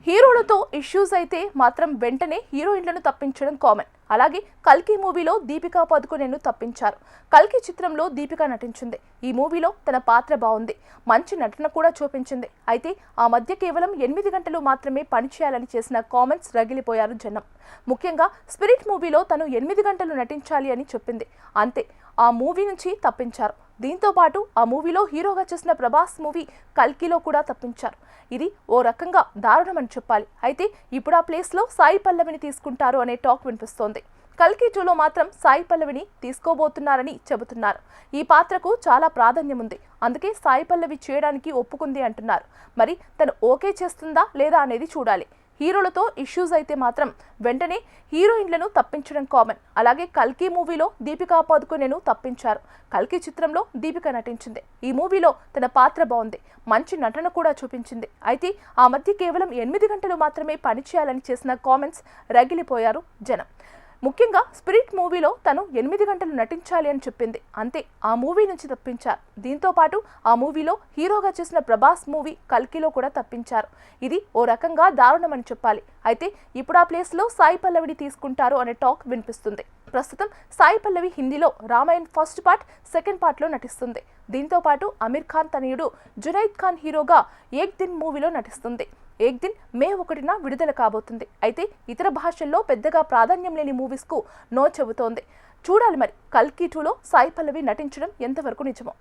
హీరోలతో ఇష్యూస్ అయితే మాత్రం వెంటనే హీరోయిన్లను తప్పించడం కామన్. అలాగే కల్కి మూవీలో దీపికా పదుకొనెను తప్పించారు. కల్కి చిత్రంలో దీపిక నటించింది. ఈ మూవీలో తన పాత్ర బాగుంది, మంచి నటన కూడా చూపించింది. అయితే ఆ మధ్య కేవలం 8 గంటలు మాత్రమే పనిచేయాలని చేసిన కామెంట్స్ రగిలిపోయారు జనం. ముఖ్యంగా స్పిరిట్ మూవీలో తను 8 గంటలు నటించాలి అని చెప్పింది. అంతే, ఆ మూవీ నుంచి తప్పించారు. దీంతో పాటు ఆ మూవీలో హీరోగా చేసిన ప్రభాస్ మూవీ కల్కిలో కూడా తప్పించారు. ఇది ఓ రకంగా దారుణమని చెప్పాలి. అయితే ఇప్పుడు ఆ ప్లేస్లో సాయి పల్లవిని తీసుకుంటారు అనే టాక్ వినిపిస్తోంది. కల్కి 2లో మాత్రం సాయి పల్లవిని తీసుకోబోతున్నారని చెబుతున్నారు. ఈ పాత్రకు చాలా ప్రాధాన్యం ఉంది, అందుకే సాయి పల్లవి చేయడానికి ఒప్పుకుంది అంటున్నారు. మరి తను ఓకే చేస్తుందా లేదా అనేది చూడాలి. హీరోలతో ఇష్యూస్ అయితే మాత్రం వెంటనే హీరోయిన్లను తప్పించడం కామన్. అలాగే కల్కి మూవీలో దీపికా పదుకొనెను తప్పించారు. కల్కి చిత్రంలో దీపిక నటించింది. ఈ మూవీలో తన పాత్ర బాగుంది, మంచి నటన కూడా చూపించింది. అయితే ఆ మధ్య కేవలం 8 గంటలు మాత్రమే పనిచేయాలని చేసిన కామెంట్స్ రగిలిపోయారు జనం. ముఖ్యంగా స్పిరిట్ మూవీలో తను 8 గంటలు నటించాలి అని చెప్పింది. అంతే, ఆ మూవీ నుంచి తప్పించారు. దీంతో పాటు ఆ మూవీలో హీరోగా చేసిన ప్రభాస్ మూవీ కల్కిలో కూడా తప్పించారు. ఇది ఓ రకంగా దారుణమని చెప్పాలి. అయితే ఇప్పుడు ఆ ప్లేస్లో సాయి పల్లవిని తీసుకుంటారు అనే టాక్ వినిపిస్తుంది. ప్రస్తుతం సాయి పల్లవి హిందీలో రామాయణ్ ఫస్ట్ పార్ట్, సెకండ్ పార్ట్లో నటిస్తుంది. దీంతో పాటు అమీర్ ఖాన్ తనయుడు జునైద్ ఖాన్ హీరోగా ఏక్ దిన్ మూవీలో నటిస్తుంది. ఏక్ దిన్ మే 1న విడుదల కాబోతుంది. అయితే ఇతర భాషల్లో పెద్దగా ప్రాధాన్యం లేని మూవీస్కు నో చెబుతోంది. చూడాలి మరి కల్కి 2లో సాయి పల్లవి నటించడం ఎంతవరకు నిజమో.